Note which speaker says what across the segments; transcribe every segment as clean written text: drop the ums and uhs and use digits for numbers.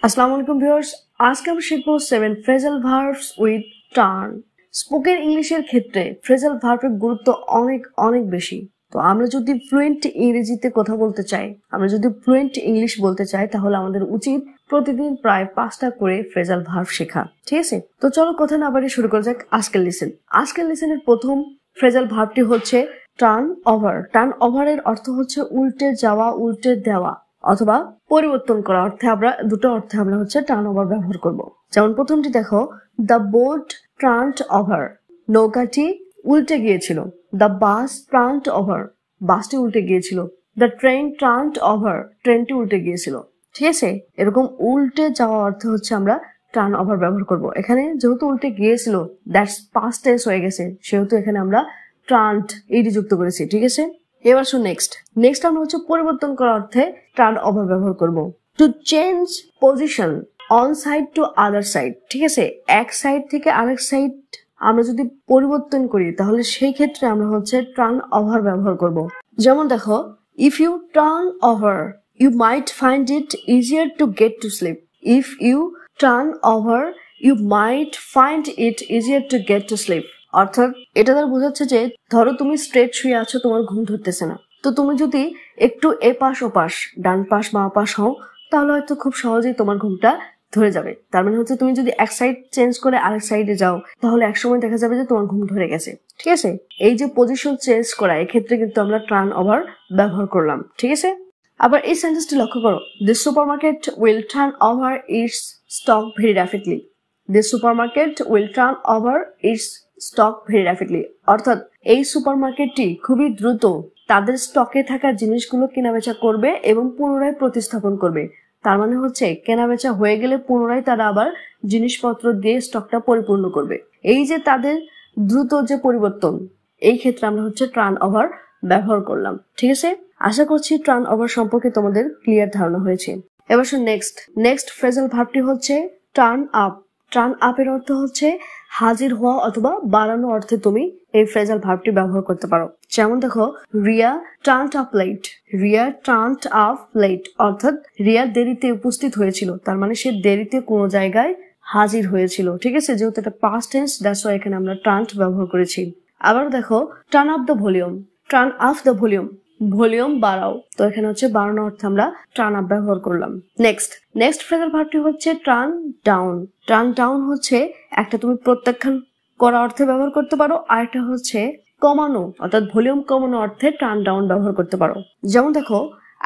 Speaker 1: আসসালামু আলাইকুম ভিউয়ার্স, আজকে আমরা শিখবো 7 phrasal verbs with turn. Spoken ইংলিশের ক্ষেত্রে ফ্রেজাল ভার্বের গুরুত্ব অনেক অনেক বেশি। তো আমরা যদি ফ্লুয়েন্ট ইংরেজিতে কথা বলতে চাই, আমরা যদি ফ্লুয়েন্ট ইংলিশ বলতে চাই, তাহলে আমাদের উচিত প্রতিদিন প্রায় 5টা করে ফ্রেজাল ভার্ব শেখা। ঠিক আছে, তো চলো কথা না বাড়িয়ে শুরু করা যাক আজকের লেসন। আজকের লেসনের প্রথম ফ্রেজাল ভার্বটি হচ্ছে টার্ন ওভার। টার্ন ওভারের অর্থ হচ্ছে উল্টে যাওয়া, উল্টে দেওয়া অথবা পরিবর্তন করা। দুটো অর্থে আমরা হচ্ছে টার্ন ওভার ব্যবহার করব। যেমন প্রথমটি দেখো, দ্য বোট টার্নড ওভার, নৌকাটি উল্টে গিয়েছিল। দ্য বাস টার্নড ওভার, বাসটি উল্টে গিয়েছিল। দ্য ট্রেন টার্নড ওভার, ট্রেনটি উল্টে গিয়েছিল। ঠিক আছে, এরকম উল্টে যাওয়া অর্থে হচ্ছে আমরা টার্ন ওভার ব্যবহার করব। এখানে যেহেতু উল্টে গিয়েছিল, দ্যাটস পাস্ট টেন্স হয়ে গেছে, সেহেতু এখানে আমরা টার্নড এইটি যুক্ত করেছি। ঠিক আছে, এবার শুন নেক্সট আমরা হচ্ছে পরিবর্তন করার অর্থে টার্ন ওভার ব্যবহার করব। To change position on side to other side. ঠিক আছে, এক সাইড থেকে আরেক সাইড আমরা যদি পরিবর্তন করি, তাহলে সেই ক্ষেত্রে আমরা হচ্ছে টার্ন ওভার ব্যবহার করব। যেমন দেখো, if you turn over you might find it easier to get to sleep. If you turn over you might find it easier to get to sleep. অর্থাৎ এটা দ্বারা বোঝাচ্ছে যে, ধরো তুমি স্ট্রেট শুয়ে আছো, তোমার ঘুম ধরতেছে না, তো তুমি যদি একটু এপাশ ওপাশ, ডান পাশ বা পাশ হও, তাহলে হয়তো খুব সহজেই তোমার ঘুমটা ধরে যাবে। তার মানে হচ্ছে তুমি যদি এক সাইড চেঞ্জ করে আরেক সাইডে যাও, তাহলে একসময় দেখা যাবে যে তোমার ঘুম ধরে গেছে। ঠিক আছে, এই যে পজিশন চেঞ্জ করা, এক্ষেত্রে কিন্তু আমরা টার্ন ওভার ব্যবহার করলাম। ঠিক আছে, আবার এই সেন্টেন্সটি লক্ষ্য করো, this supermarket will turn over it's stock very rapidly. This supermarket will turn over it's stock very rapidly. অর্থাৎ এই সুপারমার্কেটটি খুবই দ্রুত তাদের স্টকে থাকা জিনিসগুলো কেনাবেচা করবে এবং পুনরায় প্রতিস্থাপন করবে। তার মানে হচ্ছে কেনাবেচা হয়ে গেলে পুনরায় তারা আবার জিনিসপত্র দিয়ে স্টকটা পরিপূর্ণ করবে। এই যে তাদের দ্রুত যে পরিবর্তন, এই ক্ষেত্রে আমরা হচ্ছে টার্ন ওভার ব্যবহার করলাম। ঠিক আছে, আশা করছি টার্ন ওভার সম্পর্কে তোমাদের ক্লিয়ার ধারণা হয়েছে। এবার শুন নেক্সট ফ্রেজাল ভার্বটি হচ্ছে টার্ন আপ। টার্ন আপ এর অর্থ হচ্ছে হাজির হওয়া অথবা বাড়ানো অর্থে তুমি এই ফ্রেজাল ভার্বটি ব্যবহার করতে পারো। যেমন দেখো, Riya turned up late. Riya turned up late অর্থাৎ রিয়া দেরিতে উপস্থিত হয়েছিল, তার মানে সে দেরিতে কোনো জায়গায় হাজির হয়েছিল। ঠিক আছে, যেহেতু এটা পাস্ট টেন্স, দ্যাটস ওয়াই এখানে আমরা টার্নড ব্যবহার করেছি। আবার দেখো, turn up the volume. Turn up the volume, volume বাড়াও। তো এখানে হচ্ছে বাড়ানো অর্থে আমরা টার্ন আপ ব্যবহার করলাম। নেক্সট ফ্রেজাল ভার্বটি হচ্ছে টার্ন ডাউন। টার্ন ডাউন হচ্ছে একটা তুমি প্রত্যাখ্যান করা অর্থে ব্যবহার করতে পারো, আর একটা হচ্ছে কমানো অর্থাৎ ভলিউম কমানো অর্থে টার্ন ডাউন ব্যবহার করতে পারো। যেমন দেখো,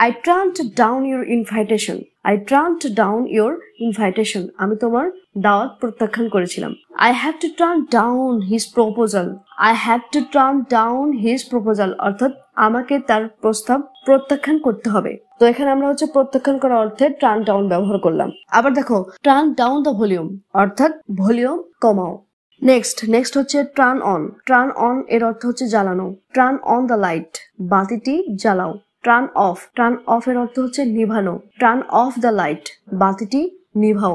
Speaker 1: I turned down your invitation. I turned down your invitation, আমি তোমার দাওয়াত প্রত্যাখ্যান করেছিলাম। I have to turn down his proposal. I have to turn down his proposal অর্থাৎ আমাকে তার প্রস্তাব প্রত্যাখ্যান করতে হবে। তো এখানে আমরা হচ্ছে প্রত্যাখ্যান করা অর্থে টার্ন ডাউন ব্যবহার করলাম। আবার দেখো, টার্ন ডাউন দ্য ভলিউম অর্থাৎ ভলিউম কমাও। নেক্সট হচ্ছে টার্ন অন। টার্ন অন এর অর্থ হচ্ছে জ্বালানো। টার্ন অন দ্য লাইট, বাতিটি জ্বালাও। টার্ন অফ এর অর্থ হচ্ছে নিভানো। টার্ন অফ দ্য লাইট, বাতিটি নিভাও।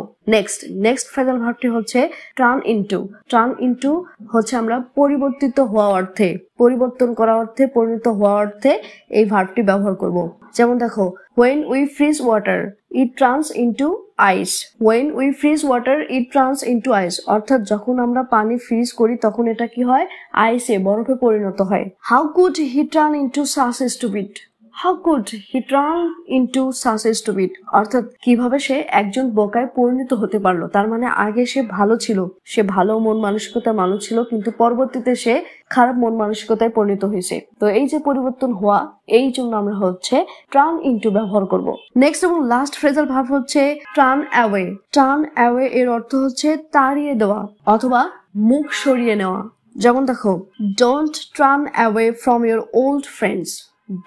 Speaker 1: নেক্সট ফ্রেজাল ভার্বটি হচ্ছে টার্ন ইনটু। টার্ন ইনটু হচ্ছে আমরা পরিবর্তিত হওয়া অর্থে, পরিবর্তন করা অর্থে, পরিণত হওয়া অর্থে এই ভার্বটি ব্যবহার করব। যেমন দেখো, when we freeze water it turns into ice. when we freeze water it turns into ice অর্থাৎ যখন আমরা পানি ফ্রিজ করি তখন এটা কি হয়, আইসে, বরফে পরিণত হয়। how could he turn into such a stupid? How could he turn into such a stupid অর্থাৎ কিভাবে সে একজন বোকায় পরিণত হতে পারলো। তার মানে আগে সে ভালো ছিল, সে ভালো মন মানসিকতার মানুষ ছিল, কিন্তু পরবর্তীতে সে খারাপ মন মানসিকতায় পরিণত হয়েছে। তো এই যে পরিবর্তন হওয়া, এই জন্য আমরা হচ্ছে টার্ন ইনটু ব্যবহার করব। নেক্সট এবং লাস্ট ফ্রেজাল ভার্ব হচ্ছে টার্ন অ্যাওয়ে। টার্ন অ্যাওয়ে এর অর্থ হচ্ছে তাড়িয়ে দেওয়া অথবা মুখ সরিয়ে নেওয়া। যেমন দেখো, don't turn away from your old friends.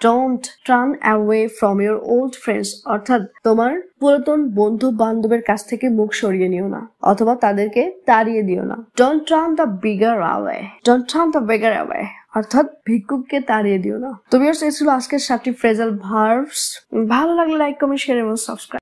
Speaker 1: Don't turn away from your old friends অর্থাৎ তোমার পুরাতন বন্ধু বান্ধবের কাছ থেকে মুখ সরিয়ে নিও না অথবা তাদেরকে তাড়িয়ে দিও না। Don't turn the beggar away. Don't turn the beggar away অর্থাৎ ভিক্ষুককে তাড়িয়ে দিও না। তো ভিউয়ার্স, এই ছিল আজকের 7টি ফ্রেজাল ভার্বস। ভালো লাগলে লাইক, কমেন্ট, শেয়ার এবং সাবস্ক্রাইব।